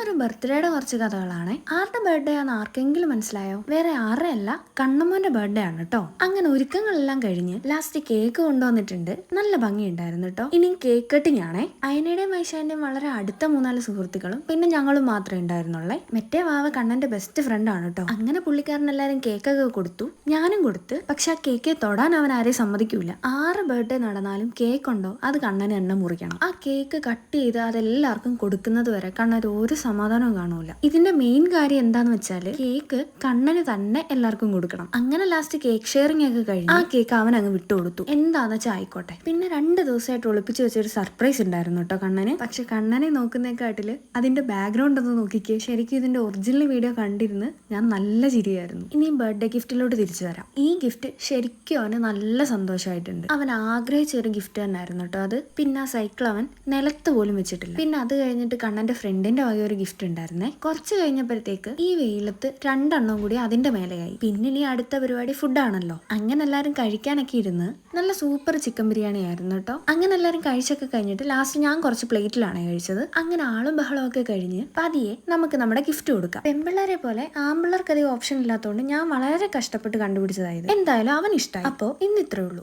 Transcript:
ഇന്നൊരു ബർത്ത്ഡേയുടെ കുറച്ച് കഥകളാണ്. ആരുടെ ബർത്ത്ഡേ ആണെന്ന് ആർക്കെങ്കിലും മനസ്സിലായോ? വേറെ ആരുടെയല്ല, കണ്ണമ്മോന്റെ ബർത്ത്ഡേ ആണ് കേട്ടോ. അങ്ങനെ ഒരുക്കങ്ങളെല്ലാം കഴിഞ്ഞ് ലാസ്റ്റ് കേക്ക് കൊണ്ടുവന്നിട്ടുണ്ട്. നല്ല ഭംഗിയുണ്ടായിരുന്നു കേട്ടോ. ഇനി കേക്ക് കട്ടിങ് ആണേ. അയനയുടെയും വൈശാന്റെയും വളരെ അടുത്ത 3-4 സുഹൃത്തുക്കളും പിന്നെ ഞങ്ങളും മാത്രമേ ഉണ്ടായിരുന്നുള്ളേ. മറ്റേ വാവ കണ്ണന്റെ ബെസ്റ്റ് ഫ്രണ്ട് ആണ് കേട്ടോ. അങ്ങനെ പുള്ളിക്കാരൻ എല്ലാരും കേക്കൊക്കെ കൊടുത്തു, ഞാനും കൊടുത്ത്. പക്ഷെ ആ കേക്ക് തൊടാൻ അവൻ ആരെയും സമ്മതിക്കൂല. 6 ബർത്ത്ഡേ നടന്നാലും കേക്ക് ഉണ്ടോ അത് കണ്ണന് തന്നെ മുറിക്കണം. ആ കേക്ക് കട്ട് ചെയ്ത് അതെല്ലാവർക്കും കൊടുക്കുന്നത് വരെ കണ്ണന് ഒരു സമാധാനവും കാണൂല. ഇതിന്റെ മെയിൻ കാര്യം എന്താന്ന് വെച്ചാല് കേക്ക് കണ്ണന് തന്നെ എല്ലാവർക്കും കൊടുക്കണം. അങ്ങനെ ലാസ്റ്റ് കേക്ക് ഷെയറിംഗ് ഒക്കെ കഴിഞ്ഞ് ആ കേക്ക് അവൻ അങ്ങ് വിട്ടുകൊടുത്തു. എന്താന്ന് വെച്ചാൽ ആയിക്കോട്ടെ. പിന്നെ 2 ദിവസമായിട്ട് ഒളിപ്പിച്ചു വെച്ചൊരു സർപ്രൈസ് ഉണ്ടായിരുന്നു കേട്ടോ കണ്ണന്. പക്ഷെ കണ്ണനെ നോക്കുന്നേക്കാട്ടില് അതിന്റെ ബാക്ക്ഗ്രൗണ്ട് ഒന്ന് നോക്കിക്കേ. ശരിക്കും ഇതിന്റെ ഒറിജിനൽ വീഡിയോ കണ്ടിരുന്ന് ഞാൻ നല്ല ചിരിയായിരുന്നു. ഇനി ബർത്ത്ഡേ ഗിഫ്റ്റിലോട്ട് തിരിച്ചു വരാം. ഈ ഗിഫ്റ്റ് ശരിക്കും അവന് നല്ല സന്തോഷമായിട്ടുണ്ട്. അവൻ ആഗ്രഹിച്ച ഒരു ഗിഫ്റ്റ് തന്നെയായിരുന്നു കേട്ടോ അത്. പിന്നെ ആ സൈക്കിൾ അവൻ നിലത്ത് പോലും വെച്ചിട്ടില്ല. പിന്നെ അത് കഴിഞ്ഞിട്ട് കണ്ണന്റെ ഫ്രണ്ടിന്റെ വക ഒരു ഗിഫ്റ്റ് ഉണ്ടായിരുന്നേ. കുറച്ച് കഴിഞ്ഞപ്പോഴത്തേക്ക് ഈ വെയിലത്ത് 2 എണ്ണം കൂടി അതിന്റെ മേലെയായി. പിന്നെ ഇനി അടുത്ത പരിപാടി ഫുഡാണല്ലോ. അങ്ങനെ എല്ലാരും കഴിക്കാനൊക്കെ ഇരുന്ന് നല്ല സൂപ്പർ ചിക്കൻ ബിരിയാണി ആയിരുന്നു കേട്ടോ. അങ്ങനെ എല്ലാരും കഴിച്ചൊക്കെ കഴിഞ്ഞിട്ട് ലാസ്റ്റ് ഞാൻ കുറച്ച് പ്ലേറ്റിലാണ് കഴിച്ചത്. അങ്ങനെ ആളും ബഹളവും ഒക്കെ കഴിഞ്ഞ് പതിയെ നമുക്ക് നമ്മുടെ ഗിഫ്റ്റ് കൊടുക്കാം. പെൺപിള്ളേരെ പോലെ ആമ്പിള്ളേർക്ക് അധികം ഓപ്ഷൻ ഇല്ലാത്തതുകൊണ്ട് ഞാൻ വളരെ കഷ്ടപ്പെട്ട് കണ്ടുപിടിച്ചതായത്. എന്തായാലും അവൻ ഇഷ്ടമായി. അപ്പോ ഇന്ന് ഇത്രേ ഉള്ളൂ.